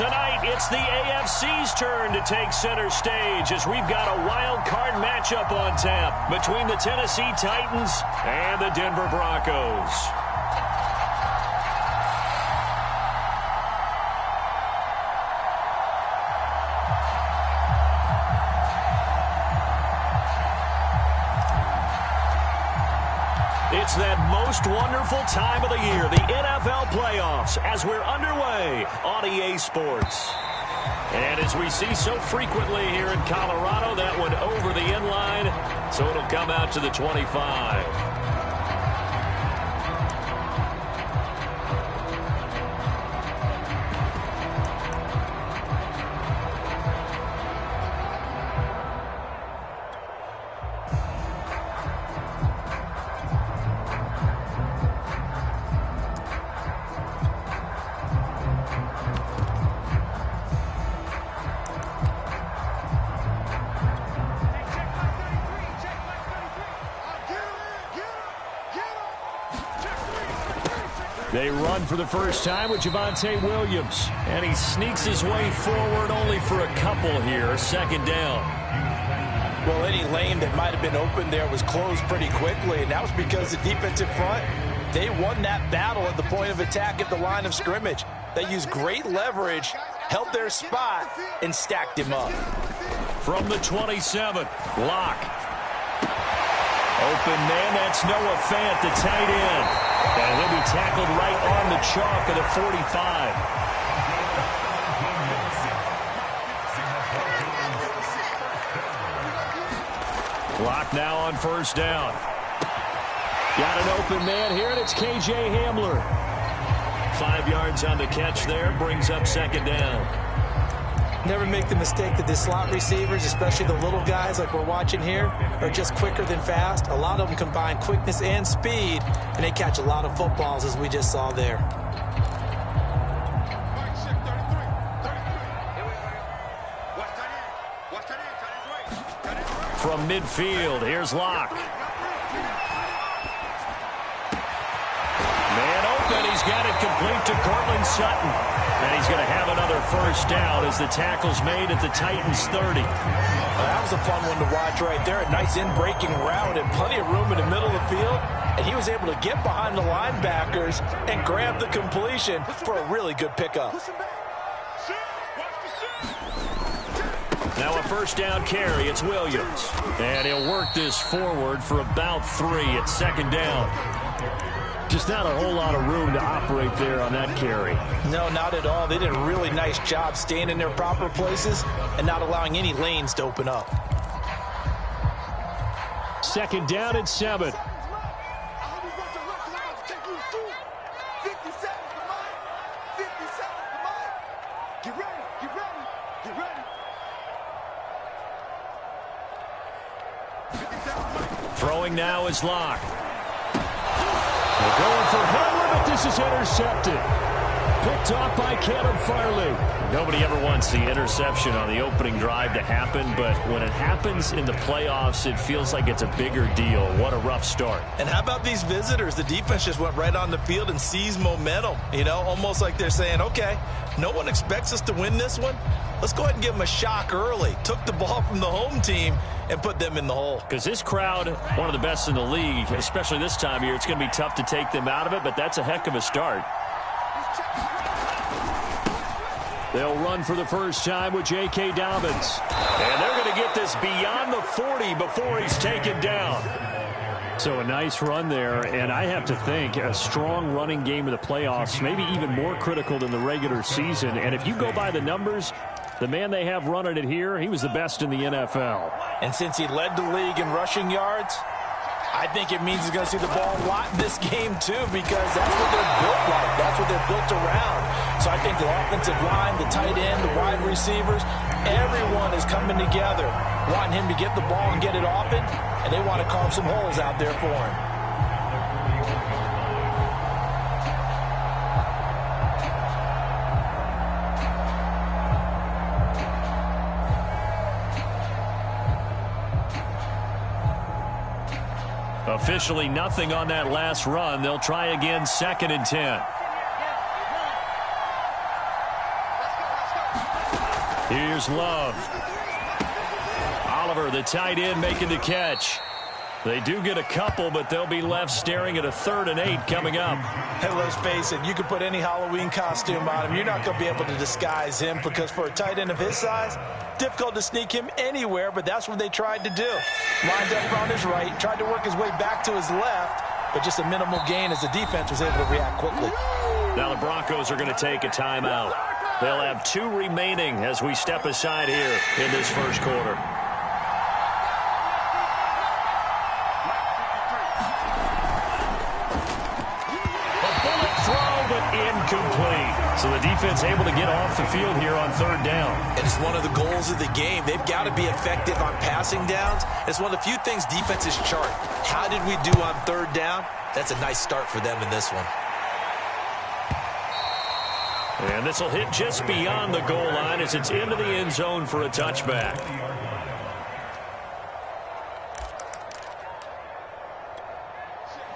Tonight, it's the AFC's turn to take center stage as we've got a wild card matchup on tap between the Tennessee Titans and the Denver Broncos. It's that most wonderful time of the year, the NFL playoffs, as we're underway on EA Sports. And as we see so frequently here in Colorado, that one over the end line, so it'll come out to the 25. They run for the first time with Javonte Williams. And he sneaks his way forward only for a couple here. Second down. Well, any lane that might have been open there was closed pretty quickly, and that was because the defensive front, they won that battle at the point of attack at the line of scrimmage. They used great leverage, held their spot, and stacked him up. From the 27, Locke. Open man, that's Noah Fant, the tight end. And he'll be tackled right on the chalk of the 45. Locke now on first down. Got an open man here, and it's KJ Hamler. 5 yards on the catch there, brings up second down. Never make the mistake that the slot receivers, especially the little guys like we're watching here, are just quicker than fast. A lot of them combine quickness and speed, and they catch a lot of footballs, as we just saw there. From midfield, here's Locke. Man open, he's got it complete to Courtland Sutton. And he's going to have another first down as the tackle's made at the Titans' 30. Well, that was a fun one to watch right there. A nice in-breaking route and plenty of room in the middle of the field. And he was able to get behind the linebackers and grab the completion for a really good pickup. Now a first down carry. It's Williams. And he'll work this forward for about 3 at second down. Just not a whole lot of room to operate there on that carry. No, not at all. They did a really nice job staying in their proper places and not allowing any lanes to open up. Second down at 7. Throwing now is Locke. They're going for Hamler, but this is intercepted. Picked off by Caleb Farley. Nobody ever wants the interception on the opening drive to happen, but when it happens in the playoffs, it feels like it's a bigger deal. What a rough start. And how about these visitors? The defense just went right on the field and seized momentum. You know, almost like they're saying, okay, no one expects us to win this one. Let's go ahead and give them a shock early. Took the ball from the home team and put them in the hole. Because this crowd, one of the best in the league, especially this time of year, it's going to be tough to take them out of it, but that's a heck of a start. They'll run for the first time with J.K. Dobbins. And they're going to get this beyond the 40 before he's taken down. So a nice run there, and I have to think a strong running game in the playoffs, maybe even more critical than the regular season. And if you go by the numbers, the man they have running it here, he was the best in the NFL. And since he led the league in rushing yards, I think it means he's going to see the ball a lot in this game, too, because that's what they're built like. That's what they're built around. So I think the offensive line, the tight end, the wide receivers, everyone is coming together, wanting him to get the ball and get it often, and they want to carve some holes out there for him. Officially nothing on that last run. They'll try again, 2nd and 10. Here's Love. Oliver, the tight end, making the catch. They do get a couple, but they'll be left staring at a 3rd and 8 coming up. Hey, let's face it, you can put any Halloween costume on him. You're not going to be able to disguise him because for a tight end of his size, difficult to sneak him anywhere, but that's what they tried to do. Lined up on his right, tried to work his way back to his left, but just a minimal gain as the defense was able to react quickly. Now the Broncos are going to take a timeout. They'll have 2 remaining as we step aside here in this first quarter. Incomplete. So the defense able to get off the field here on 3rd down. And it's one of the goals of the game. They've got to be effective on passing downs. It's one of the few things defenses chart. How did we do on 3rd down? That's a nice start for them in this one. And this will hit just beyond the goal line as it's into the end zone for a touchback.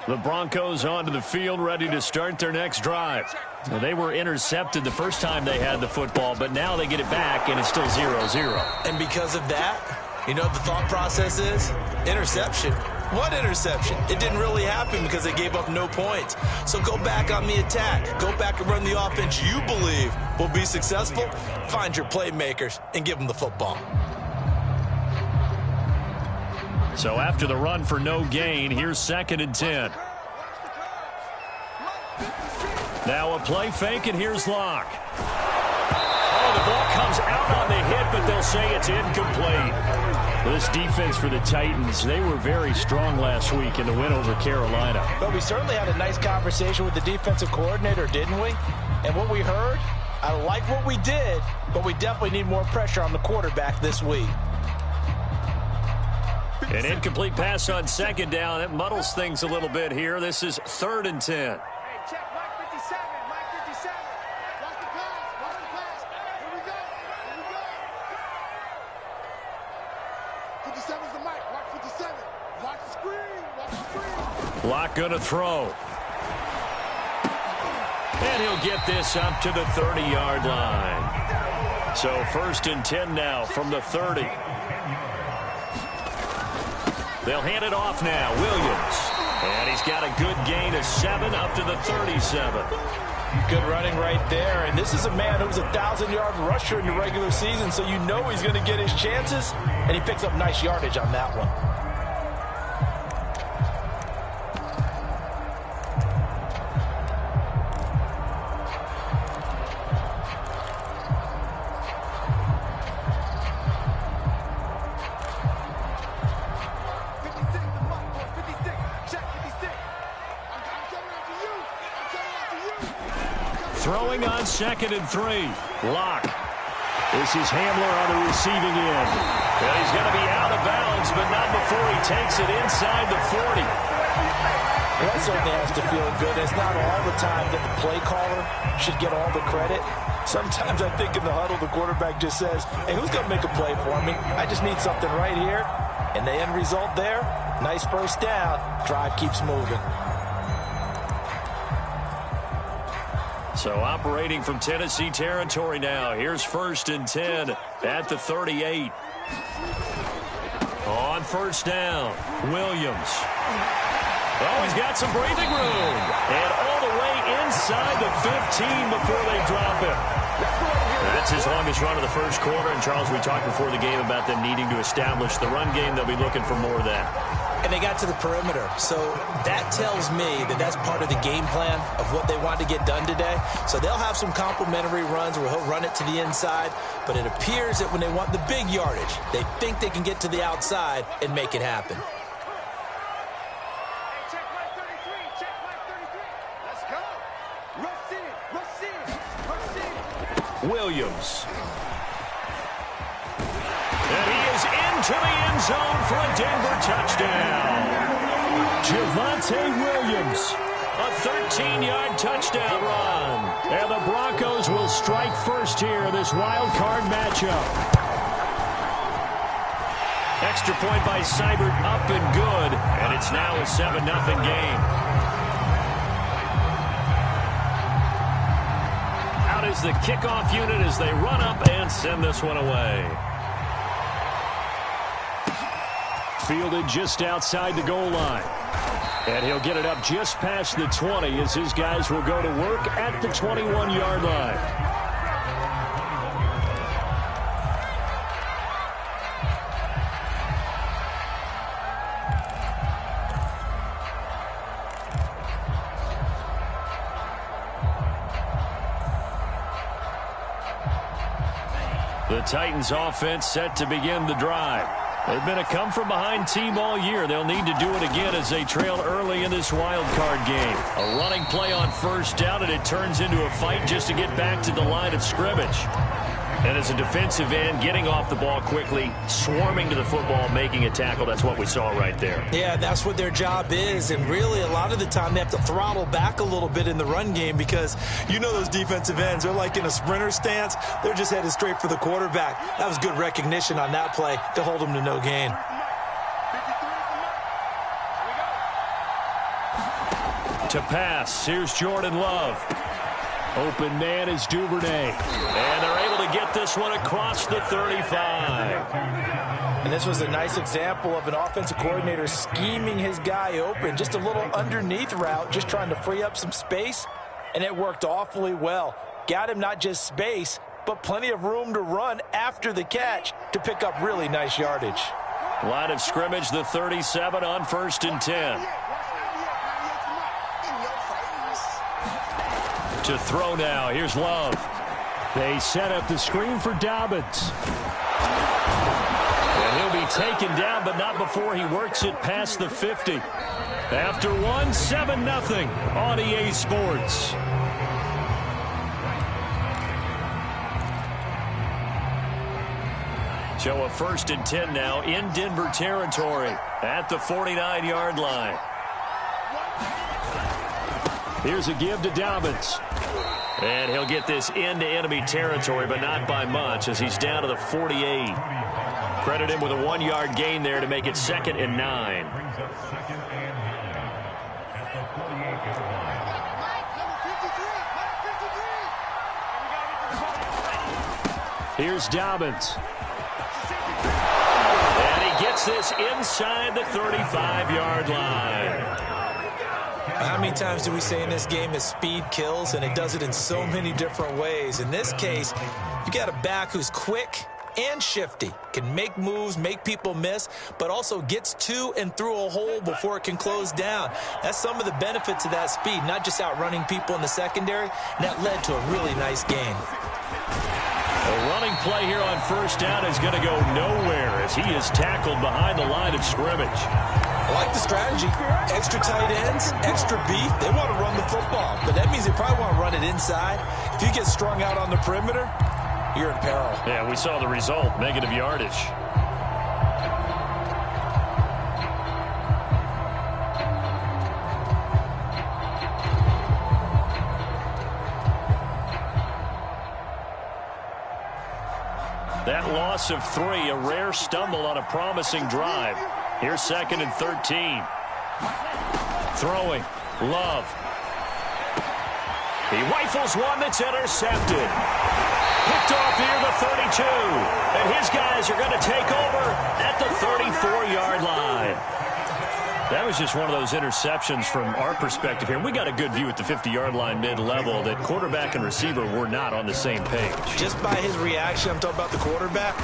The Broncos onto the field, ready to start their next drive. Well, they were intercepted the first time they had the football, but now they get it back, and it's still 0-0. And because of that, you know what the thought process is? Interception. What interception? It didn't really happen because they gave up no points. So go back on the attack. Go back and run the offense you believe will be successful. Find your playmakers and give them the football. So after the run for no gain, here's 2nd and 10. Now a play fake, and here's Locke. Oh, the ball comes out on the hit, but they'll say it's incomplete. This defense for the Titans, they were very strong last week in the win over Carolina. But we certainly had a nice conversation with the defensive coordinator, didn't we? And what we heard, I like what we did, but we definitely need more pressure on the quarterback this week. An incomplete pass on 2nd down. It muddles things a little bit here. This is 3rd and 10. Hey, check, Mike 57, Mike 57. Watch the pass, watch the pass. Here we go, here we go. 57's the Mike, watch 57. Watch the screen, watch the screen. Locke gonna throw. And he'll get this up to the 30-yard line. So 1st and 10 now from the 30. They'll hand it off now. Williams. And he's got a good gain of 7 up to the 37. Good running right there. And this is a man who was a 1,000-yard rusher in the regular season, so you know he's going to get his chances. And he picks up nice yardage on that one. Throwing on 2nd and 3. Locke. This is Hamler on the receiving end. And he's going to be out of bounds, but not before he takes it inside the 40. Well, that certainly has to feel good. It's not all the time that the play caller should get all the credit. Sometimes I think in the huddle, the quarterback just says, hey, who's going to make a play for me? I just need something right here. And the end result there, nice first down. Drive keeps moving. So operating from Tennessee territory now. Here's 1st and 10 at the 38. On 1st down, Williams. Oh, he's got some breathing room. And all the way inside the 15 before they drop him. That's his longest run of the first quarter. And, Charles, we talked before the game about them needing to establish the run game. They'll be looking for more of that. And they got to the perimeter. So that tells me that that's part of the game plan of what they want to get done today. So they'll have some complimentary runs where he'll run it to the inside. But it appears that when they want the big yardage, they think they can get to the outside and make it happen. Check Mike 33, check Mike 33. Let's go. Rush in, rush in, rush in. Williams. And he is into the end zone for a Denver touchdown. Javonte Williams, a 13-yard touchdown run. And the Broncos will strike first here, this wild card matchup. Extra point by Seibert, up and good. And it's now a 7-0 game. Out is the kickoff unit as they run up and send this one away. Fielded just outside the goal line. And he'll get it up just past the 20 as his guys will go to work at the 21-yard line. The Titans offense set to begin the drive. They've been a come-from-behind team all year. They'll need to do it again as they trail early in this wild card game. A running play on first down, and it turns into a fight just to get back to the line of scrimmage. And as a defensive end, getting off the ball quickly, swarming to the football, making a tackle, that's what we saw right there. Yeah, that's what their job is, and really a lot of the time they have to throttle back a little bit in the run game because you know those defensive ends, they're like in a sprinter stance. They're just headed straight for the quarterback. That was good recognition on that play to hold them to no gain. To pass, here's Jordan Love. Open man is Duvernay. And they're able to get this one across the 35. And this was a nice example of an offensive coordinator scheming his guy open. Just a little underneath route, just trying to free up some space. And it worked awfully well. Got him not just space, but plenty of room to run after the catch to pick up really nice yardage. Line of scrimmage, the 37 on 1st and 10. To throw now. Here's Love. They set up the screen for Dobbins. And he'll be taken down, but not before he works it past the 50. After one, 7-0 on EA Sports. So a 1st and 10 now in Denver territory at the 49-yard line. Here's a give to Dobbins. And he'll get this into enemy territory, but not by much as he's down to the 48. Credit him with a 1-yard gain there to make it 2nd and 9. Here's Dobbins. And he gets this inside the 35-yard line. How many times do we say in this game that speed kills, and it does it in so many different ways? In this case, you got a back who's quick and shifty, can make moves, make people miss, but also gets to and through a hole before it can close down. That's some of the benefits of that speed, not just outrunning people in the secondary, and that led to a really nice gain. A running play here on 1st down is going to go nowhere as he is tackled behind the line of scrimmage. I like the strategy. Extra tight ends, extra beef. They want to run the football, but that means they probably want to run it inside. If you get strung out on the perimeter, you're in peril. Yeah, we saw the result, negative yardage. That loss of 3, a rare stumble on a promising drive. Here's 2nd and 13. Throwing. Love. He rifles one that's intercepted. Picked off here the 32. And his guys are going to take over at the 34-yard line. That was just one of those interceptions from our perspective here. We got a good view at the 50-yard line mid-level that quarterback and receiver were not on the same page. Just by his reaction, I'm talking about the quarterback,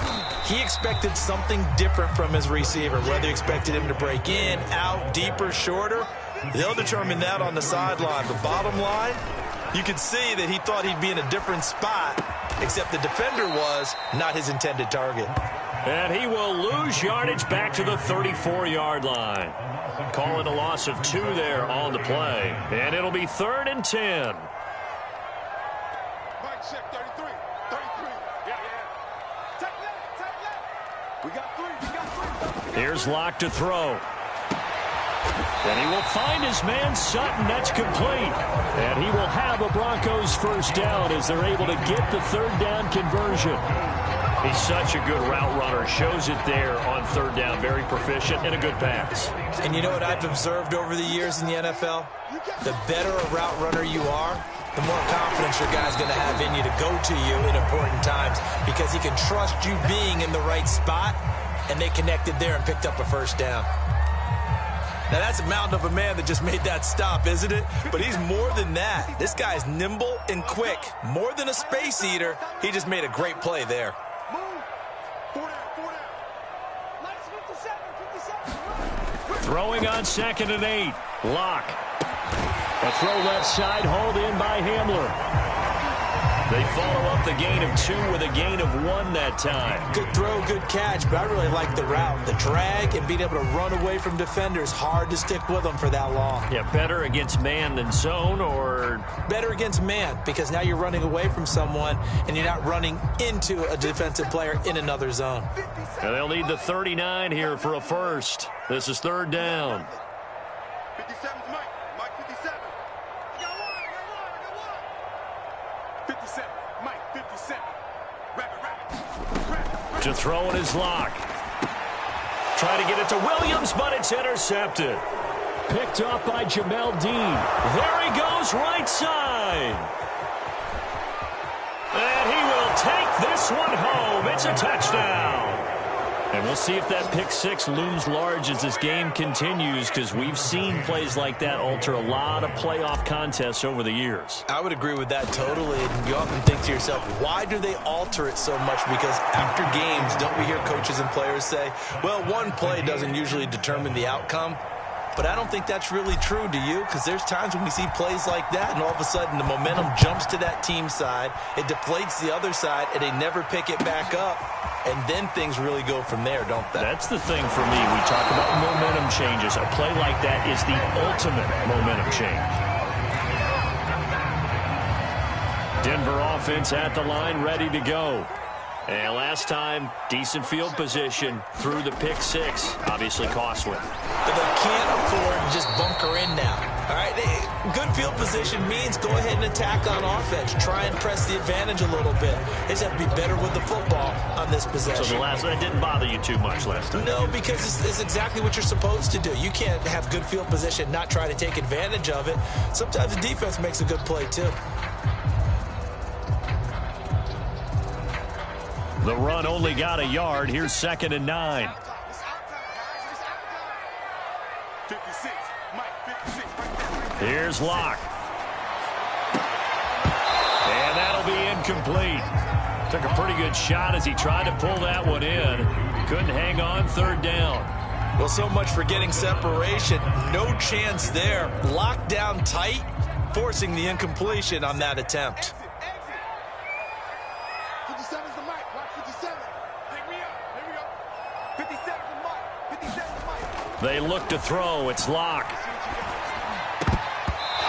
he expected something different from his receiver. Whether he expected him to break in, out, deeper, shorter, they'll determine that on the sideline. But bottom line, you could see that he thought he'd be in a different spot, except the defender was not his intended target. And he will lose yardage back to the 34-yard line. Calling a loss of 2 there on the play. And it'll be 3rd and 10. Mike, check 33. 33. Yeah. Take left. We got 3. Here's Locke to throw. And he will find his man Sutton. That's complete. And he will have a Broncos 1st down as they're able to get the 3rd down conversion. He's such a good route runner. Shows it there on 3rd down. Very proficient and a good pass. And you know what I've observed over the years in the NFL? The better a route runner you are, the more confidence your guy's going to have in you to go to you in important times because he can trust you being in the right spot, and they connected there and picked up a first down. Now, that's a mountain of a man that just made that stop, isn't it? But he's more than that. This guy's nimble and quick. More than a space eater, he just made a great play there. Move. 4 down, 4 down. Nice 57, 57. Throwing on 2nd and 8. Lock. A throw left side, hauled in by Hamler. They follow up the gain of 2 with a gain of 1 that time. Good throw, good catch, but I really like the route. The drag and being able to run away from defenders, hard to stick with them for that long. Yeah, better against man than zone, or? Better against man, because now you're running away from someone and you're not running into a defensive player in another zone. And they'll need the 39 here for a first. This is 3rd down. 57's Mike. Mike 57. I got one. 57. Mike 57. Rabbit. To throw in his Lock. Try to get it to Williams, but it's intercepted. Picked up by Jamel Dean. There he goes, right side. And he will take this one home. It's a touchdown. And we'll see if that pick 6 looms large as this game continues, because we've seen plays like that alter a lot of playoff contests over the years. I would agree with that totally. And you often think to yourself, why do they alter it so much? Because after games, don't we hear coaches and players say, well, one play doesn't usually determine the outcome? But I don't think that's really true, do you? Because there's times when we see plays like that, and all of a sudden the momentum jumps to that team side, it deflates the other side, and they never pick it back up. And then things really go from there, don't they? That's the thing for me. We talk about momentum changes. A play like that is the ultimate momentum change. Denver offense at the line, ready to go. And last time, decent field position through the pick 6. Obviously costly. But they can't afford to just bunker in now. All right, good field position means go ahead and attack on offense. Try and press the advantage a little bit. They just have to be better with the football on this possession. So the last one didn't bother you too much last time? No, because it's exactly what you're supposed to do. You can't have good field position, not try to take advantage of it. Sometimes the defense makes a good play, too. The run only got a yard. Here's 2nd and 9. 56. Mike 56. Here's Lock. And that'll be incomplete. Took a pretty good shot as he tried to pull that one in. Couldn't hang on, 3rd down. Well, so much for getting separation. No chance there. Locked down tight, forcing the incompletion on that attempt. 57's the Mike. Mike 57. Pick me up. Here we go. 57's the Mike. 57's the Mike. They look to throw. It's Lock.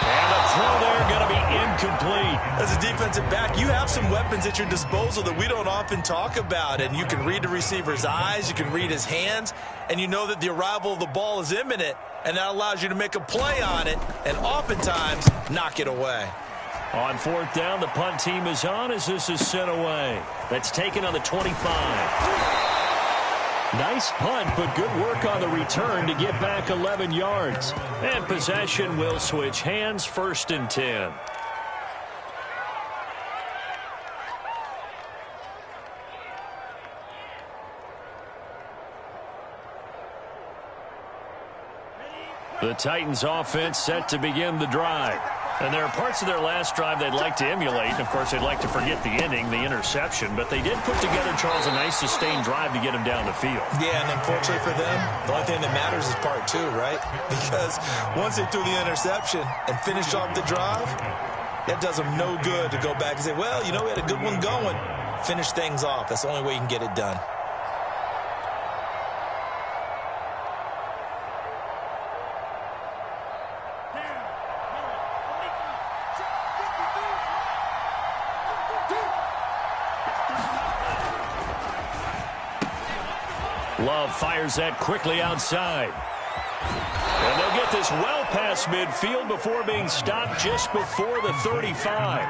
And the throw there going to be incomplete. As a defensive back, you have some weapons at your disposal that we don't often talk about. And you can read the receiver's eyes, you can read his hands, and you know that the arrival of the ball is imminent. And that allows you to make a play on it and oftentimes knock it away. On 4th down, the punt team is on as this is sent away. That's taken on the 25. Nice punt, but good work on the return to get back 11 yards. And possession will switch hands, 1st and 10. The Titans offense set to begin the drive. And there are parts of their last drive they'd like to emulate. Of course, they'd like to forget the inning, the interception. But they did put together, Charles, a nice sustained drive to get them down the field. Yeah, and unfortunately for them, the only thing that matters is part 2, right? Because once they threw the interception and finished off the drive, that does them no good to go back and say, well, you know, we had a good one going. Finish things off. That's the only way you can get it done. Love fires that quickly outside. And they'll get this well past midfield before being stopped just before the 35.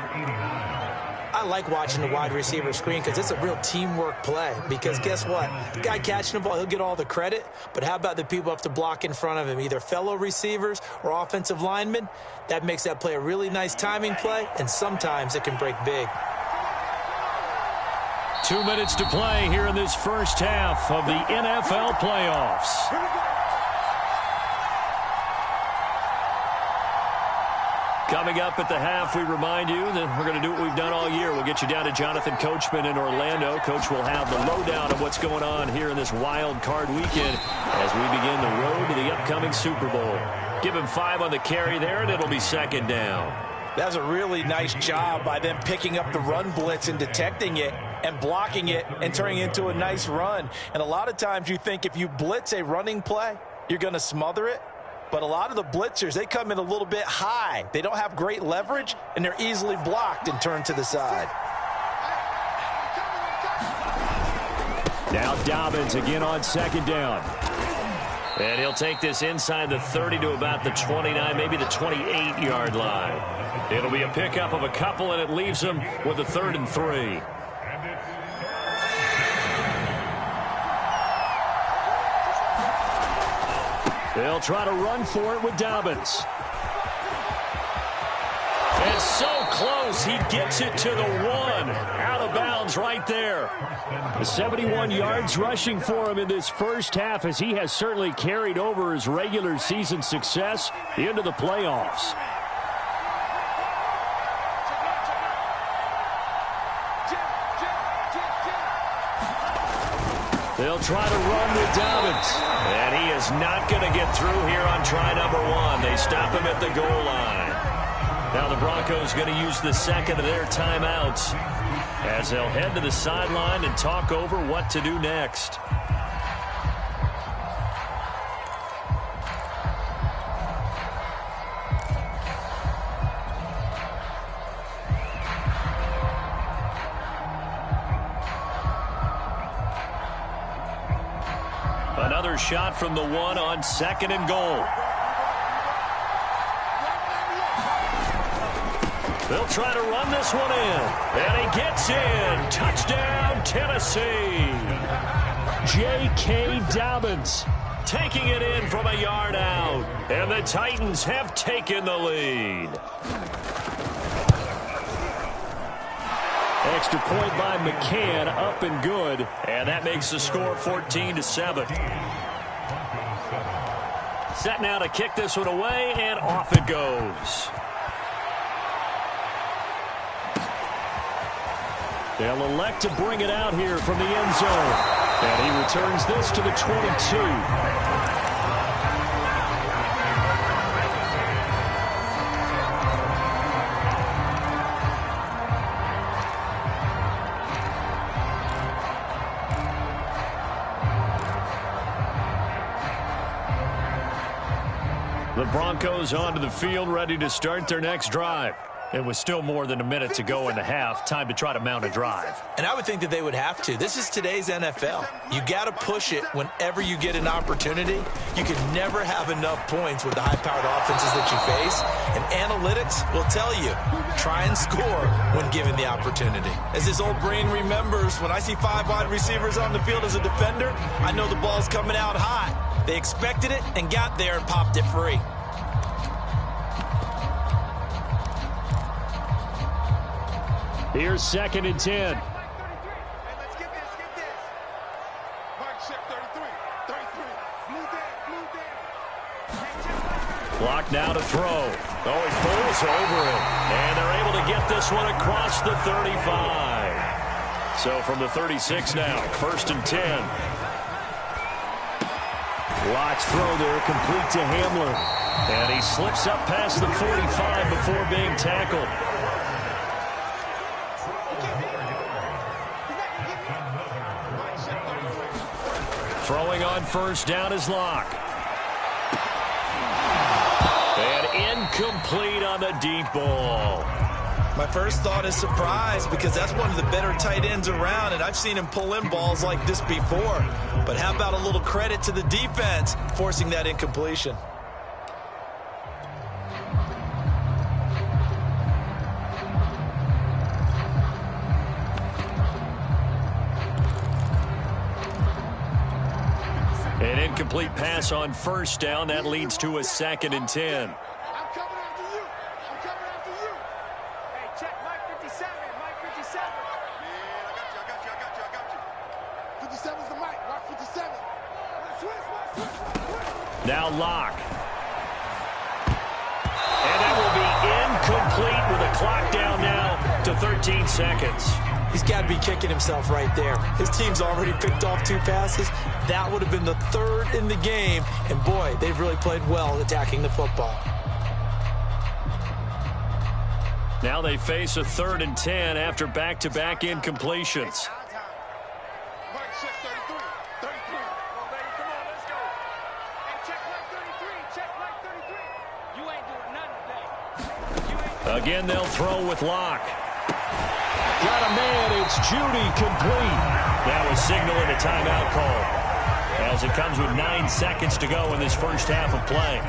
I I like watching the wide receiver screen because it's a real teamwork play. Because guess what? The guy catching the ball, he'll get all the credit. But how about the people who have to block in front of him, either fellow receivers or offensive linemen? That makes that play a really nice timing play, and sometimes it can break big. 2 minutes to play here in this first half of the NFL playoffs. Coming up at the half, we remind you that we're going to do what we've done all year. We'll get you down to Jonathan Coachman in Orlando. Coach will have the lowdown of what's going on here in this wild card weekend as we begin the road to the upcoming Super Bowl. Give him 5 on the carry there, and it'll be second down. That's a really nice job by them picking up the run blitz and detecting it and blocking it and turning it into a nice run. And a lot of times you think if you blitz a running play, you're going to smother it. But a lot of the blitzers, they come in a little bit high. They don't have great leverage, and they're easily blocked and turned to the side. Now Dobbins again on second down. And he'll take this inside the 30 to about the 29, maybe the 28-yard line. It'll be a pickup of a couple, and it leaves him with a 3rd and 3. They'll try to run for it with Dobbins. And so close, he gets it to the 1. Out of bounds right there. The 71 yards rushing for him in this first half as he has certainly carried over his regular season success into the playoffs. They'll try to run with Dobbins. And he is not going to get through here on try number 1. They stop him at the goal line. Now the Broncos going to use the second of their timeouts as they'll head to the sideline and talk over what to do next. Another shot from the 1 on 2nd and goal. They'll try to run this one in. And he gets in. Touchdown, Tennessee. J.K. Dobbins taking it in from a yard out. And the Titans have taken the lead. Extra point by McCann, up and good. And that makes the score 14-7. Set now to kick this one away, and off it goes. They'll elect to bring it out here from the end zone. And he returns this to the 22. The Broncos onto the field, ready to start their next drive. It was still more than a minute to go in the half. Time to try to mount a drive. And I would think that they would have to. This is today's NFL. You got to push it whenever you get an opportunity. You can never have enough points with the high-powered offenses that you face. And analytics will tell you, try and score when given the opportunity. As this old brain remembers, when I see 5 wide receivers on the field as a defender, I know the ball's coming out hot. They expected it and got there and popped it free. Here's 2nd and 10. Let's get this. Mark check 33. Blue down. Clock now to throw. Oh, he pulls over it. And they're able to get this one across the 35. So from the 36 now, 1st and 10. Locke's throw there, complete to Hamler. And he slips up past the 45 before being tackled. Throwing on 1st down is Locke. And incomplete on the deep ball. My first thought is surprise because that's one of the better tight ends around, and I've seen him pull in balls like this before. But how about a little credit to the defense forcing that incompletion? An incomplete pass on first down. That leads to a 2nd and 10. I'm coming after you. I'm coming after you. Hey, check Mike 57. Mike 57. Yeah, I got you. 57's the mic. Mark 57. Switch. Now Locke. And that will be incomplete with a clock down now to 13 seconds. He's got to be kicking himself right there. His team's already picked off 2 passes. That would have been the 3rd in the game. And, boy, they've really played well attacking the football. Now they face a 3rd and 10 after back-to-back incompletions. Mark check 33. 33. Come on, baby. Come on, let's go. Hey, check Mike 33. Check Mike 33. You ain't doing nothing today. Again, they'll throw with Locke. Got a man. It's Judy, complete. That was signaling a timeout call, as it comes with 9 seconds to go in this first half of play.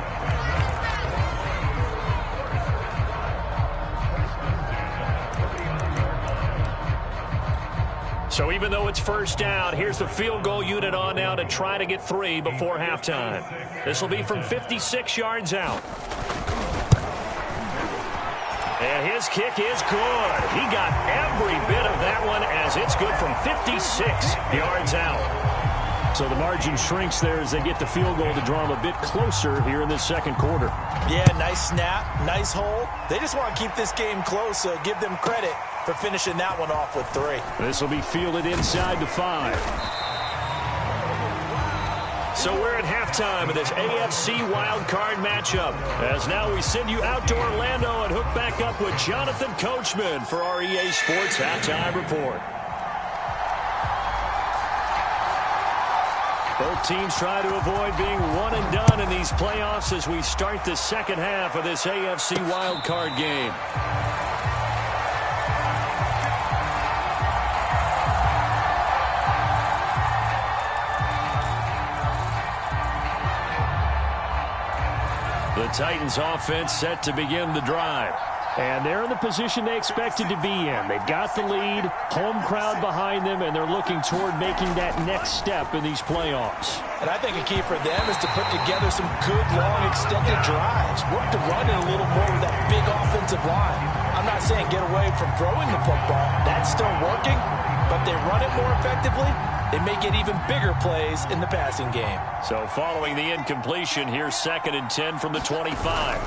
So even though it's first down, here's the field goal unit on now to try to get 3 before halftime. This will be from 56 yards out. And his kick is good. He got every bit of that one, as it's good from 56 yards out. So the margin shrinks there as they get the field goal to draw them a bit closer here in this second quarter. Yeah, nice snap, nice hold. They just want to keep this game close, so give them credit for finishing that one off with 3. This will be fielded inside the 5. So we're at halftime of this AFC wildcard matchup, as now we send you out to Orlando and hook back up with Jonathan Coachman for our EA Sports Halftime Report. Both teams try to avoid being one and done in these playoffs as we start the second half of this AFC wildcard game. The Titans offense set to begin the drive. And they're in the position they expected to be in. They've got the lead, home crowd behind them, and they're looking toward making that next step in these playoffs. And I think a key for them is to put together some good, long, extended drives. Work to run it a little more with that big offensive line. I'm not saying get away from throwing the football. That's still working, but they run it more effectively. They may get even bigger plays in the passing game. So following the incompletion, here's 2nd and 10 from the 25.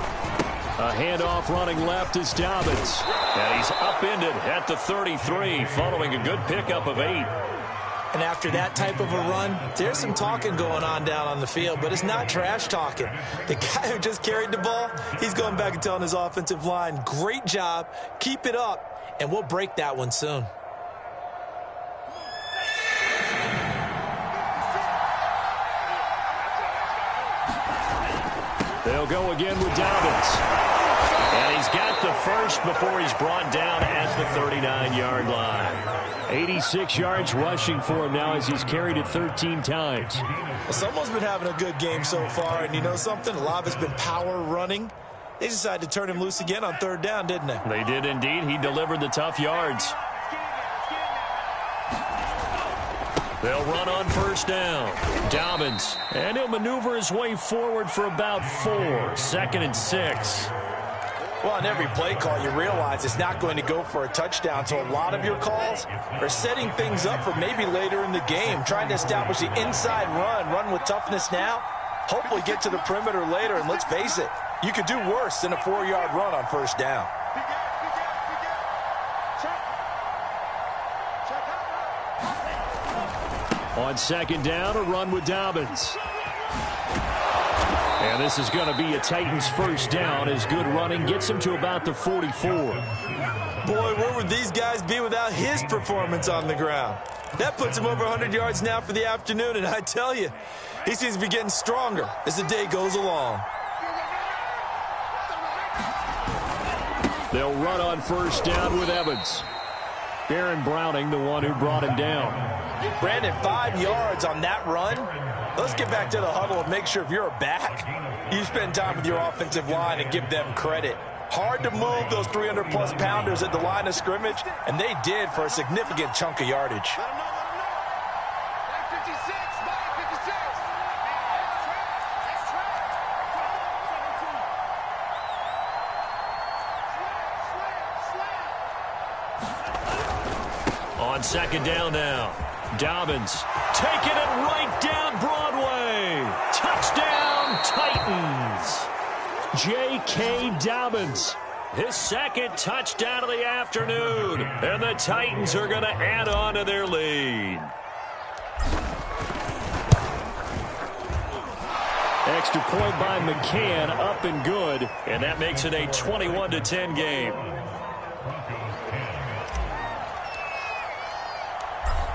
A handoff running left is Dobbins. And he's upended at the 33 following a good pickup of 8. And after that type of a run, there's some talking going on down on the field, but it's not trash talking. The guy who just carried the ball, he's going back and telling his offensive line, great job, keep it up, and we'll break that one soon. They'll go again with Dobbins. And he's got the first before he's brought down at the 39-yard line. 86 yards rushing for him now as he's carried it 13 times. Well, someone's been having a good game so far, and you know something? A lot of it's been power running. They decided to turn him loose again on 3rd down, didn't they? They did indeed. He delivered the tough yards. They'll run on first down. Dobbins. And he'll maneuver his way forward for about 4. 2nd and 6. Well, on every play call, you realize it's not going to go for a touchdown. So a lot of your calls are setting things up for maybe later in the game, trying to establish the inside run with toughness now, hopefully get to the perimeter later. And let's face it, you could do worse than a 4-yard run on first down. On 2nd down, a run with Dobbins. And this is going to be a Titans first down as good running gets him to about the 44. Boy, where would these guys be without his performance on the ground? That puts him over 100 yards now for the afternoon, and I tell you, he seems to be getting stronger as the day goes along. They'll run on first down with Evans. Baron Browning, the one who brought him down. Brandon, 5 yards on that run. Let's get back to the huddle and make sure if you're a back, you spend time with your offensive line and give them credit. Hard to move those 300-plus pounders at the line of scrimmage, and they did for a significant chunk of yardage. On second down now, Dobbins taking it right down Broadway. Touchdown, Titans. J.K. Dobbins, his second touchdown of the afternoon. And the Titans are going to add on to their lead. Extra point by McCann, up and good. And that makes it a 21-10 game.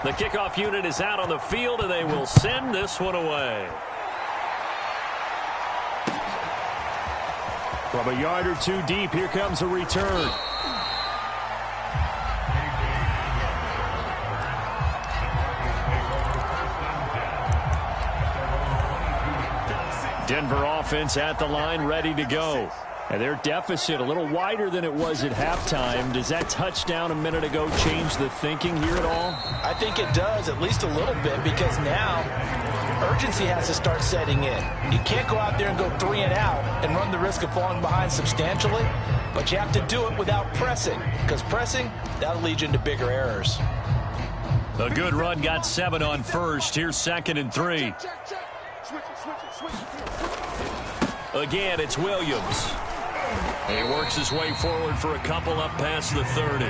The kickoff unit is out on the field, and they will send this one away. From a yard or two deep, here comes a return. Denver offense at the line, ready to go. And their deficit a little wider than it was at halftime. Does that touchdown a minute ago change the thinking here at all? I think it does, at least a little bit, because now urgency has to start setting in. You can't go out there and go 3 and out and run the risk of falling behind substantially, but you have to do it without pressing, because pressing, that'll lead you into bigger errors. A good run got 7 on first. Here's 2nd and 3. Again, it's Williams. He works his way forward for a couple up past the 30.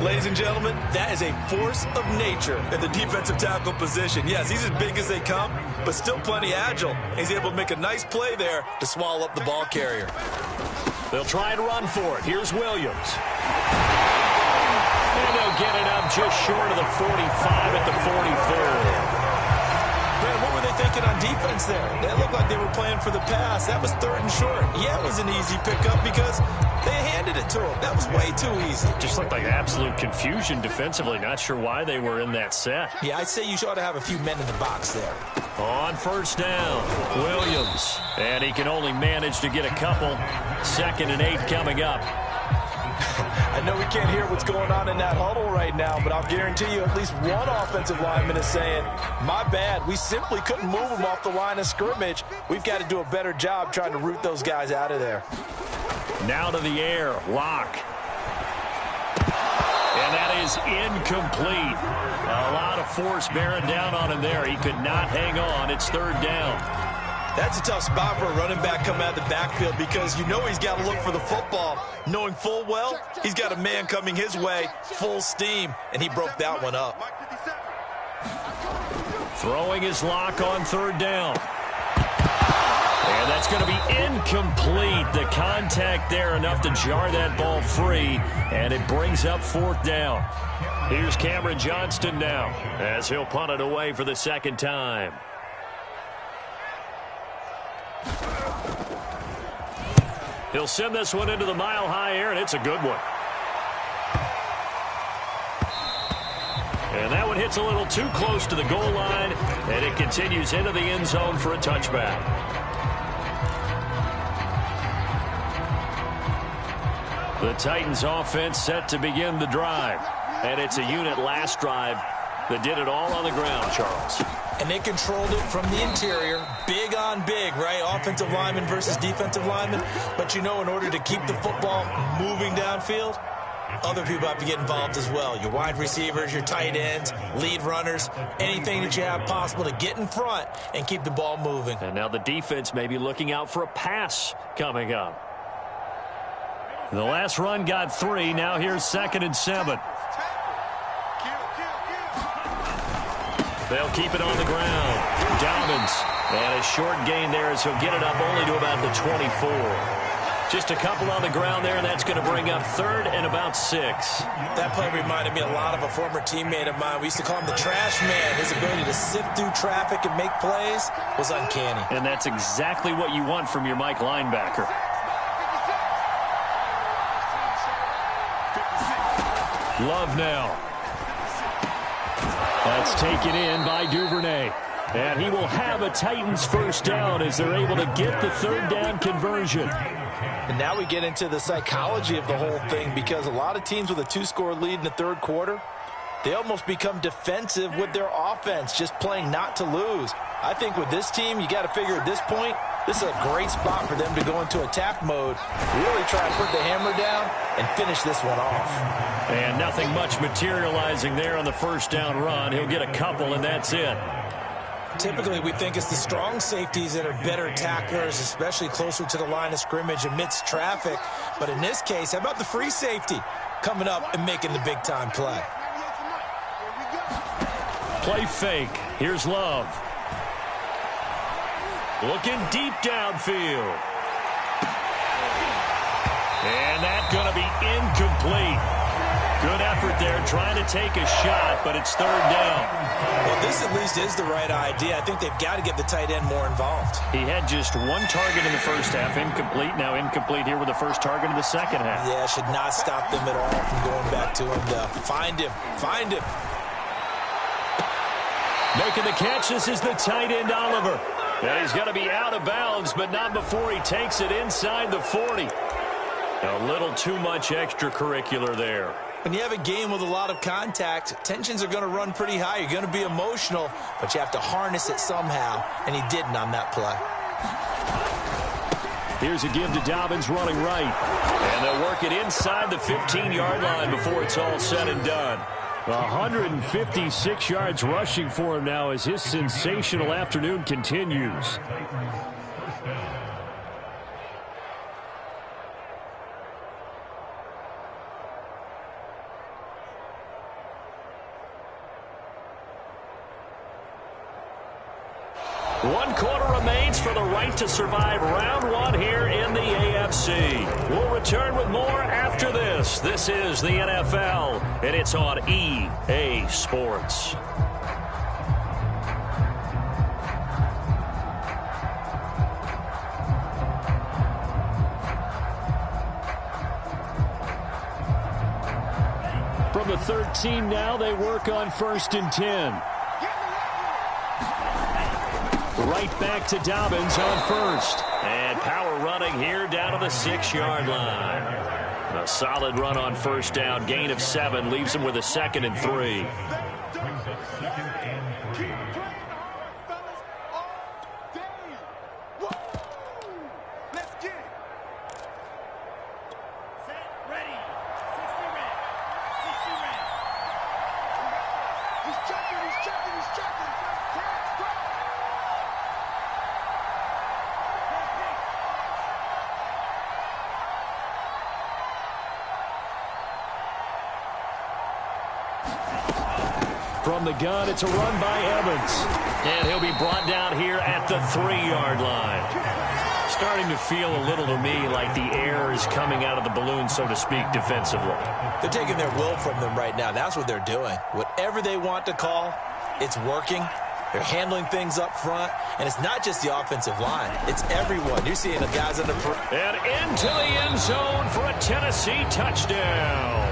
Ladies and gentlemen, that is a force of nature in the defensive tackle position. Yes, he's as big as they come, but still plenty agile. He's able to make a nice play there to swallow up the ball carrier. They'll try and run for it. Here's Williams. And they'll get it up just short of the 45 at the 44. Man, what were they thinking on defense there? That looked like they were playing for the pass. That was 3rd and short. Yeah, it was an easy pickup because they handed it to him. That was way too easy. Just looked like absolute confusion defensively. Not sure why they were in that set. Yeah, I'd say you ought to have a few men in the box there. On first down, Williams. And he can only manage to get a couple. 2nd and 8 coming up. I know we can't hear what's going on in that huddle right now, but I'll guarantee you at least one offensive lineman is saying, my bad, we simply couldn't move them off the line of scrimmage. We've got to do a better job trying to root those guys out of there. Now to the air, Locke. And that is incomplete. A lot of force bearing down on him there. He could not hang on. It's 3rd down. That's a tough spot for a running back coming out of the backfield because you know he's got to look for the football, knowing full well he's got a man coming his way, full steam, and he broke that one up. Throwing his Lock on 3rd down. And that's going to be incomplete. The contact there enough to jar that ball free, and it brings up 4th down. Here's Cameron Johnston now as he'll punt it away for the 2nd time. He'll send this one into the mile-high air, and it's a good one. And that one hits a little too close to the goal line, and it continues into the end zone for a touchback. The Titans offense set to begin the drive. And it's a unit last drive that did it all on the ground, Charles. And they controlled it from the interior, big on big, right? Offensive lineman versus defensive lineman. But you know, in order to keep the football moving downfield, other people have to get involved as well. Your wide receivers, your tight ends, lead runners, anything that you have possible to get in front and keep the ball moving. And now the defense may be looking out for a pass coming up. The last run got 3. Now here's 2nd and 7. They'll keep it on the ground. Dobbins. And a short gain there as he'll get it up only to about the 24. Just a couple on the ground there, and that's going to bring up 3rd and about 6. That play reminded me a lot of a former teammate of mine. We used to call him the trash man. His ability to sift through traffic and make plays was uncanny. And that's exactly what you want from your Mike linebacker. Love now. That's taken in by Duvernay. And he will have a Titans first down as they're able to get the 3rd down conversion. And now we get into the psychology of the whole thing, because a lot of teams with a 2-score lead in the 3rd quarter, they almost become defensive with their offense, just playing not to lose. I think with this team, you got to figure at this point, This is a great spot for them to go into attack mode, really try and put the hammer down and finish this one off. And nothing much materializing there on the first down run. He'll get a couple, and that's it. Typically, we think it's the strong safeties that are better tacklers, especially closer to the line of scrimmage amidst traffic. But in this case, how about the free safety coming up and making the big-time play? Play fake. Here's Love. Looking deep downfield. And that's going to be incomplete. Good effort there, trying to take a shot, but it's third down. Well, this at least is the right idea. I think they've got to get the tight end more involved. He had just one target in the first half, incomplete. Now incomplete here with the first target of the second half. Yeah, should not stop them at all from going back to him to find him. Find him. Making the catch, this is the tight end, Oliver. And he's going to be out of bounds, but not before he takes it inside the 40. A little too much extracurricular there. When you have a game with a lot of contact, tensions are going to run pretty high. You're going to be emotional, but you have to harness it somehow, and he didn't on that play. Here's a give to Dobbins running right. And they'll work it inside the 15-yard line before it's all said and done. 156 yards rushing for him now as his sensational afternoon continues. One quarter remains for the right to survive round one here in the AFC. We'll return with more after this. This is the NFL, and it's on EA Sports. From the 13 now, they work on 1st and 10. Right back to Dobbins on 1st. And power running here down to the 6-yard line. A solid run on 1st down. Gain of 7 leaves him with a 2nd and 3. From the gun, it's a run by Evans. And he'll be brought down here at the 3-yard line. Starting to feel a little to me like the air is coming out of the balloon, so to speak, defensively. They're taking their will from them right now. That's what they're doing. Whatever they want to call, it's working. They're handling things up front. And it's not just the offensive line. It's everyone. You're seeing the guys in the... And into the end zone for a Tennessee touchdown.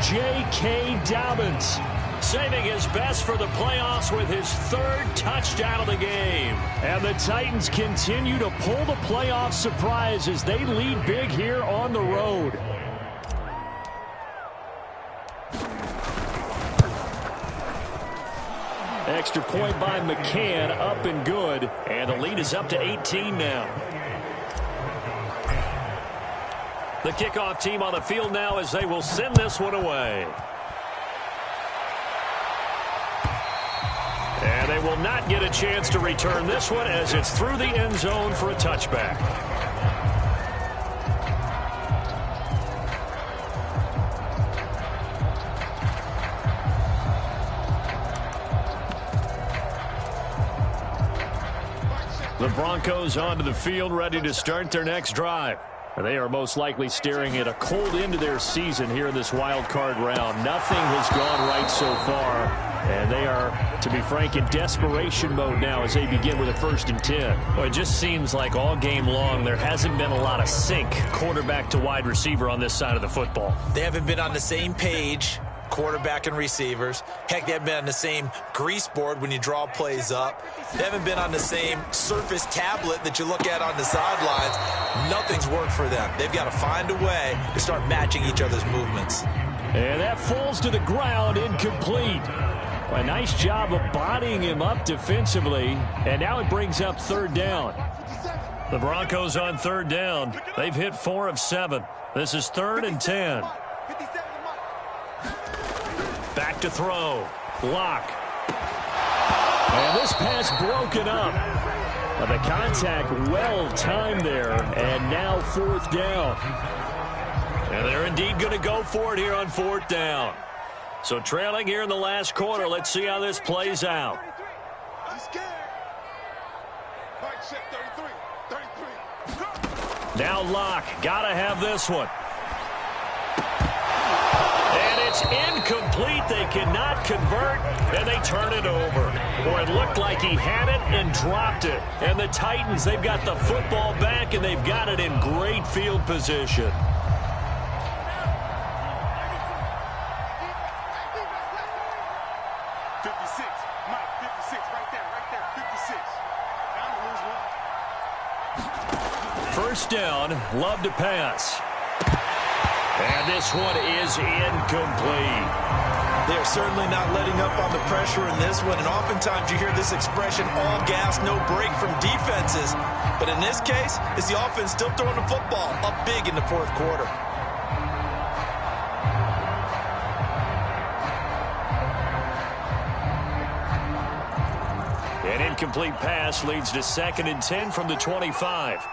J.K. Dobbins saving his best for the playoffs with his 3rd touchdown of the game. And the Titans continue to pull the playoff surprise as they lead big here on the road. Extra point by McCann, up and good. And the lead is up to 18 now. The kickoff team on the field now as they will send this one away. And they will not get a chance to return this one as it's through the end zone for a touchback. The Broncos onto the field, ready to start their next drive. They are most likely staring at a cold end to their season here in this wild card round. Nothing has gone right so far, and they are, to be frank, in desperation mode now as they begin with a 1st and 10. Well, it just seems like all game long there hasn't been a lot of sync quarterback to wide receiver on this side of the football. They haven't been on the same page, quarterback and receivers. Heck, they haven't been on the same grease board when you draw plays up. They haven't been on the same Surface tablet that you look at on the sidelines. Nothing's worked for them. They've got to find a way to start matching each other's movements. And that falls to the ground, incomplete. A nice job of bodying him up defensively, and now it brings up 3rd down. The Broncos on third down. They've hit 4 of 7. This is 3rd and 10. Back to throw. Lock. And this pass broken up. The contact well timed there, and now 4th down. And they're indeed going to go for it here on 4th down. So trailing here in the last quarter. Let's see how this plays out. Now Lock. Got to have this one. And it's incomplete. They cannot convert, and they turn it over. Or it looked like he had it and dropped it. And the Titans, they've got the football back, and they've got it in great field position. First down, Love to pass. And this one is incomplete. They're certainly not letting up on the pressure in this one, and oftentimes you hear this expression, all gas, no break from defenses. But in this case, it's the offense still throwing the football up big in the 4th quarter. An incomplete pass leads to 2nd and 10 from the 25.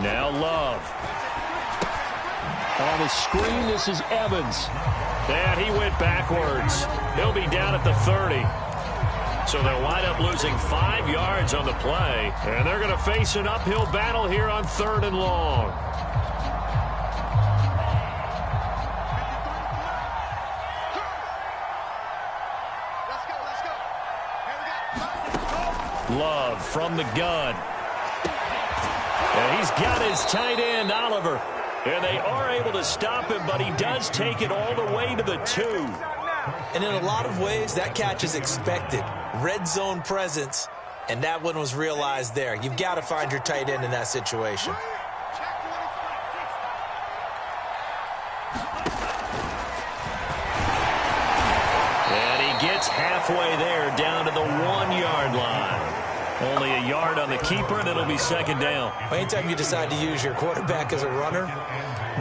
Now Love. On the screen, this is Evans. And he went backwards. He'll be down at the 30. So they'll wind up losing 5 yards on the play. And they're going to face an uphill battle here on 3rd and long. Love from the gun. And he's got his tight end, Oliver. And they are able to stop him, but he does take it all the way to the 2. And in a lot of ways, that catch is expected. Red zone presence, and that one was realized there. You've got to find your tight end in that situation. And he gets halfway there, down to the 1-yard line. Only a yard on the keeper, and it'll be 2nd down. Anytime you decide to use your quarterback as a runner,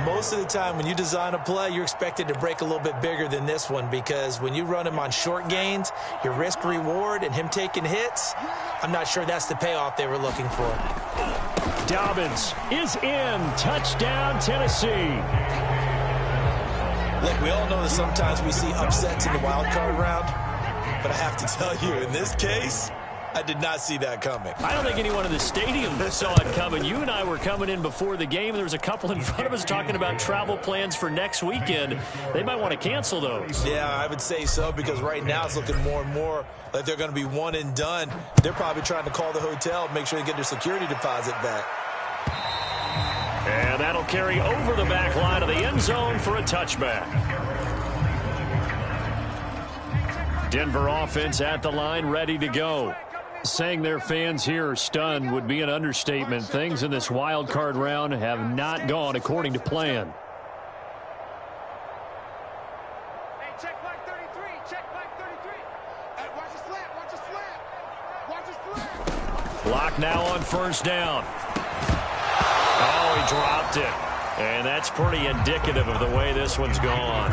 most of the time when you design a play, you're expected to break a little bit bigger than this one, because when you run him on short gains, your risk-reward and him taking hits, I'm not sure that's the payoff they were looking for. Dobbins is in. Touchdown, Tennessee. Look, we all know that sometimes we see upsets in the wild card round, but I have to tell you, in this case, I did not see that coming. I don't think anyone in the stadium saw it coming. You and I were coming in before the game. There was a couple in front of us talking about travel plans for next weekend. They might want to cancel those. Yeah, I would say so, because right now it's looking more and more like they're going to be one and done. They're probably trying to call the hotel, make sure they get their security deposit back. And that'll carry over the back line of the end zone for a touchback. Denver offense at the line, ready to go. Saying their fans here are stunned would be an understatement. Things in this wild card round have not gone according to plan. Hey, check back 33. Check back 33. Hey, watch his slant. Watch his slant. Watch his slant. Lock now on 1st down. Oh, he dropped it. And that's pretty indicative of the way this one's gone.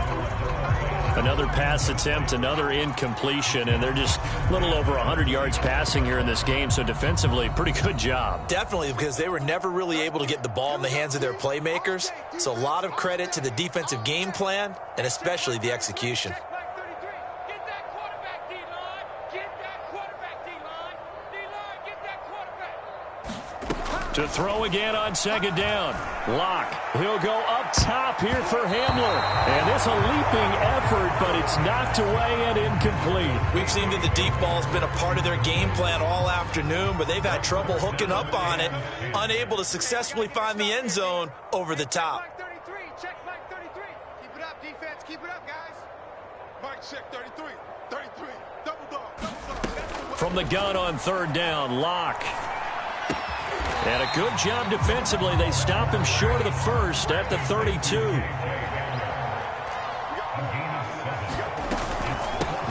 Another pass attempt, another incompletion, and they're just a little over 100 yards passing here in this game, so defensively, pretty good job. Definitely, because they were never really able to get the ball in the hands of their playmakers, so a lot of credit to the defensive game plan, and especially the execution. Check back 33. Get that quarterback, D-line. Get that quarterback, D-line. D-line, get that quarterback. To throw again on 2nd down. Lock. He'll go up top here for Hamler. And it's a leaping effort, but it's knocked away and incomplete. We've seen that the deep ball's been a part of their game plan all afternoon, but they've had trouble hooking up on it, unable to successfully find the end zone over the top. Check back 33. Check back 33. Keep it up, defense. Keep it up, guys. Mike, check 33. 33. Double dog. From the gun on 3rd down, Lock. And a good job defensively. They stop him short of the 1st at the 32.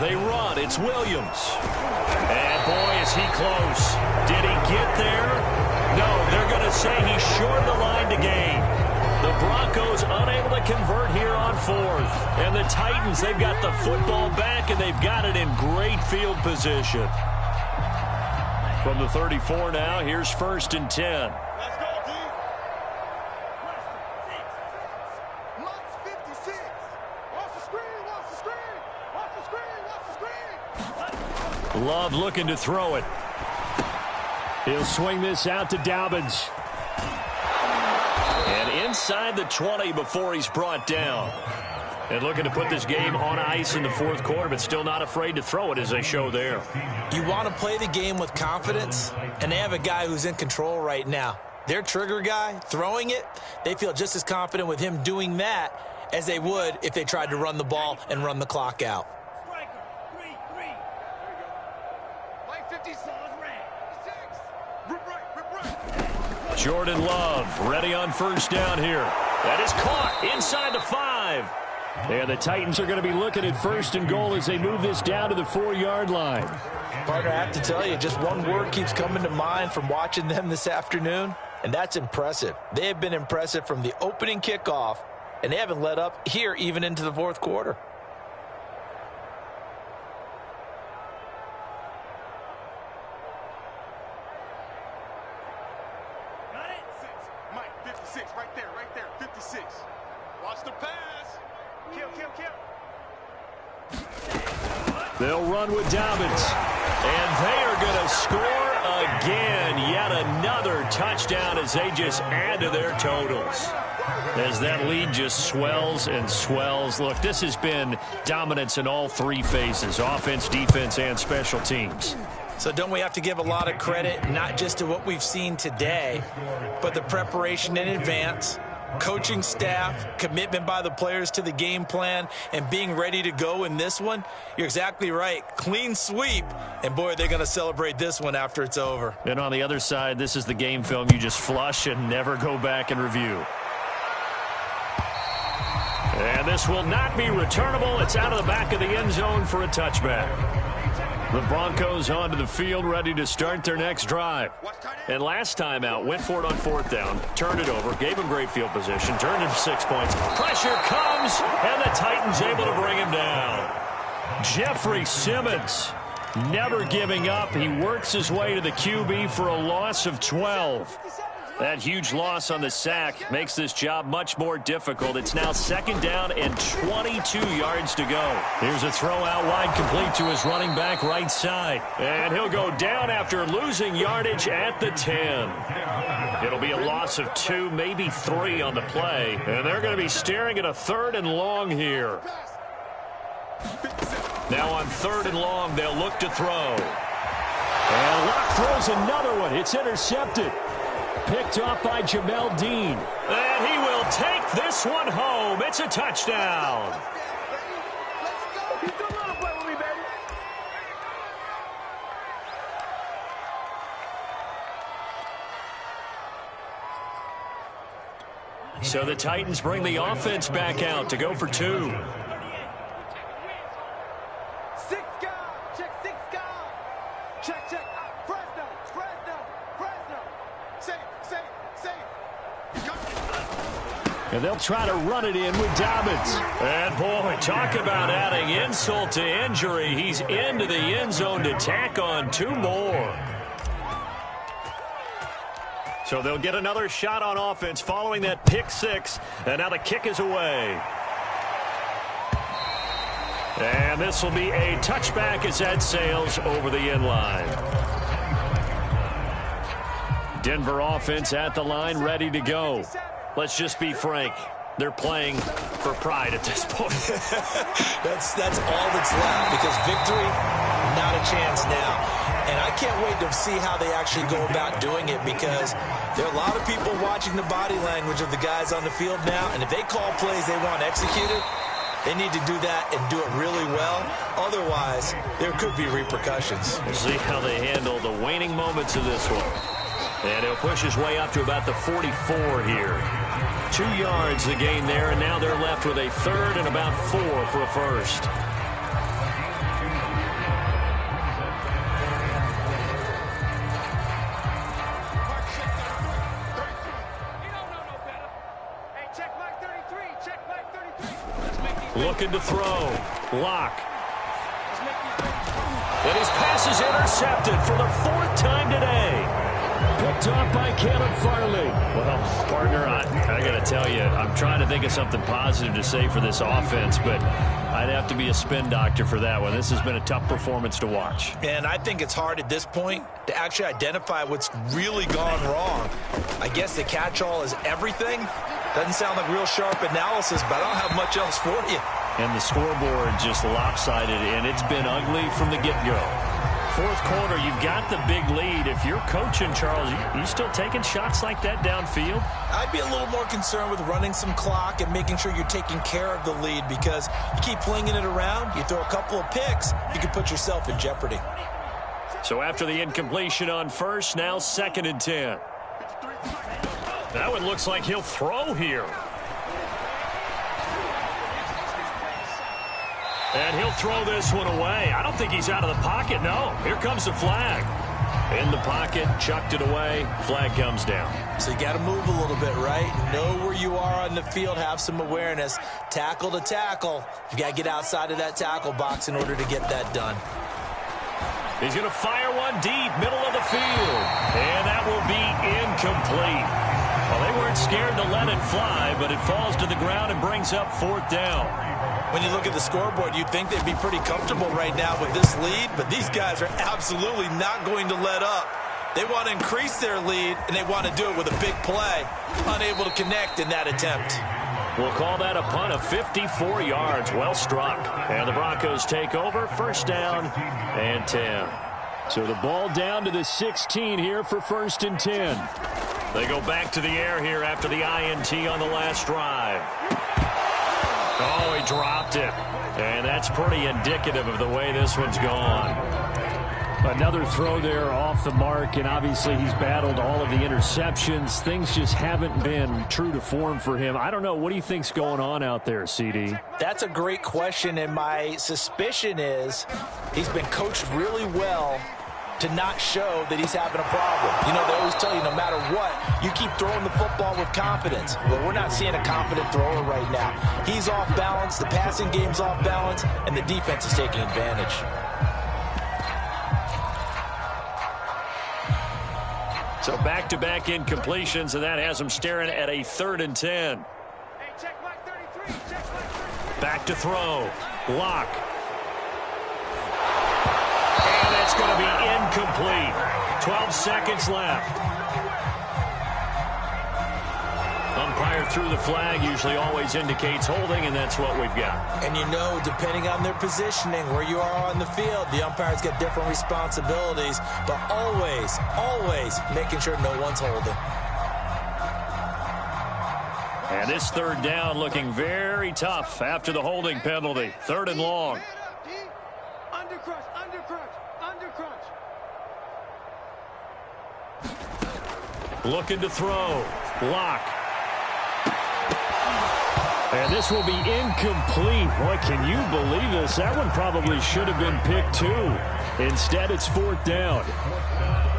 They run. It's Williams. And, boy, is he close. Did he get there? No, they're going to say he's short of the line to gain. The Broncos unable to convert here on fourth. And the Titans, they've got the football back, and they've got it in great field position. From the 34 now, here's 1st and 10. Let's go, D. Lots 56. Watch the screen, watch the screen. Watch the screen, watch the screen. Love looking to throw it. He'll swing this out to Dobbins. And inside the 20 before he's brought down. And looking to put this game on ice in the fourth quarter, but still not afraid to throw it as they show there. You want to play the game with confidence, and they have a guy who's in control right now. Their trigger guy, throwing it, they feel just as confident with him doing that as they would if they tried to run the ball and run the clock out. Jordan Love ready on first down here. That is caught inside the 5. And the Titans are going to be looking at 1st and goal as they move this down to the 4-yard line. Partner, I have to tell you, just one word keeps coming to mind from watching them this afternoon, and that's impressive. They have been impressive from the opening kickoff, and they haven't let up here even into the fourth quarter. Mike, 56, right there, 56. Watch the pass. Kill. They'll run with Dobbins. And they are going to score again. Yet another touchdown as they just add to their totals. As that lead just swells and swells. Look, this has been dominance in all 3 phases. Offense, defense, and special teams. So don't we have to give a lot of credit, not just to what we've seen today, but the preparation in advance, coaching staff, commitment by the players to the game plan, and being ready to go in this one? You're exactly right. Clean sweep. And, boy, they're going to celebrate this one after it's over. And on the other side, this is the game film you just flush and never go back and review. And this will not be returnable. It's out of the back of the end zone for a touchback. The Broncos onto the field, ready to start their next drive. And last time out, went for it on 4th down, turned it over, gave him great field position, turned it 6 points. Pressure comes, and the Titans able to bring him down. Jeffrey Simmons, never giving up. He works his way to the QB for a loss of 12. That huge loss on the sack makes this job much more difficult. It's now 2nd down and 22 yards to go. Here's a throw out wide, complete to his running back right side. And he'll go down after losing yardage at the 10. It'll be a loss of 2, maybe 3 on the play. And they're going to be staring at a 3rd and long here. Now on 3rd and long, they'll look to throw. And Locke throws another one. It's intercepted. Picked off by Jamel Dean. And he will take this one home. It's a touchdown. So the Titans bring the offense back out to go for 2. And they'll try to run it in with Dobbins. And, boy, talk about adding insult to injury. He's into the end zone to tack on 2 more. So they'll get another shot on offense following that pick 6. And now the kick is away. And this will be a touchback as that sails over the end line. Denver offense at the line, ready to go. Let's just be frank. They're playing for pride at this point. That's all that's left, because victory, not a chance now. And I can't wait to see how they actually go about doing it, because there are a lot of people watching the body language of the guys on the field now, and if they call plays they want executed, they need to do that and do it really well. Otherwise, there could be repercussions. We'll see how they handle the waning moments of this one. And he'll push his way up to about the 44 here. 2 yards the gain there, and now they're left with a 3rd and about 4 for a first. Looking to throw. Lock. And his pass is intercepted for the 4th time today. Picked off by Caleb Farley. Well, partner, I got to tell you, I'm trying to think of something positive to say for this offense, but I'd have to be a spin doctor for that one. This has been a tough performance to watch. And I think it's hard at this point to actually identify what's really gone wrong. I guess the catch-all is everything. Doesn't sound like real sharp analysis, but I don't have much else for you. And the scoreboard just lopsided, and it's been ugly from the get-go. 4th quarter, you've got the big lead. If you're coaching, Charles, you still taking shots like that downfield? I'd be a little more concerned with running some clock and making sure you're taking care of the lead, because you keep flinging it around, you throw a couple of picks, you can put yourself in jeopardy. So after the incompletion on first, now 2nd and 10. That one looks like he'll throw here. And he'll throw this one away. I don't think he's out of the pocket, no. Here comes the flag. In the pocket, chucked it away, flag comes down. So you got to move a little bit, right? Know where you are on the field, have some awareness. Tackle to tackle. You got to get outside of that tackle box in order to get that done. He's going to fire one deep, middle of the field. And that will be incomplete. Well, they weren't scared to let it fly, but it falls to the ground and brings up 4th down. When you look at the scoreboard, you'd think they'd be pretty comfortable right now with this lead, but these guys are absolutely not going to let up. They want to increase their lead, and they want to do it with a big play. Unable to connect in that attempt. We'll call that a punt of 54 yards. Well struck. And the Broncos take over. 1st down and 10. So the ball down to the 16 here for 1st and 10. They go back to the air here after the INT on the last drive. Oh, he dropped it. And that's pretty indicative of the way this one's gone. Another throw there off the mark, and obviously he's battled all of the interceptions. Things just haven't been true to form for him. I don't know. What do you think's going on out there, CD? That's a great question, and my suspicion is he's been coached really well to not show that he's having a problem. You know, they always tell you no matter what, you keep throwing the football with confidence. Well, we're not seeing a confident thrower right now. He's off balance, the passing game's off balance, and the defense is taking advantage. So back-to-back incompletions, and that has him staring at a 3rd and 10. Hey, check Mike 33. Check Mike 33. Back to throw. Lock. And it's going to be incomplete. 12 seconds left. Umpire threw the flag, usually always indicates holding, and that's what we've got. And you know, depending on their positioning, where you are on the field, the umpires get different responsibilities, but always, always making sure no one's holding. And this 3rd down looking very tough after the holding penalty. 3rd and long. Undercrunch, undercrunch, undercrunch. Looking to throw. Lock. And this will be incomplete. Boy, can you believe this? That one probably should have been picked too. Instead, it's 4th down.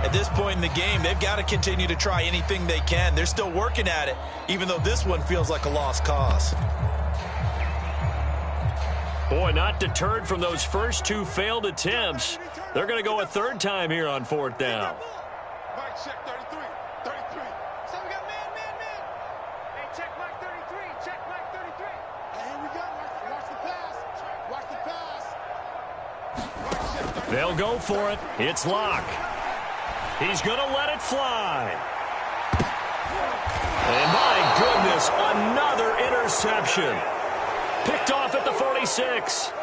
At this point in the game, they've got to continue to try anything they can. They're still working at it, even though this one feels like a lost cause. Boy, not deterred from those first 2 failed attempts. They're going to go a 3rd time here on 4th down. Mike, check 33. 33. So we got man. Hey, check Mike 33. Check Mike 33. Hey, here we go. Watch the pass. Watch the pass. Mike, check 33. They'll go for it. It's Lock. He's going to let it fly. And my goodness, another interception. Picked off at the 46.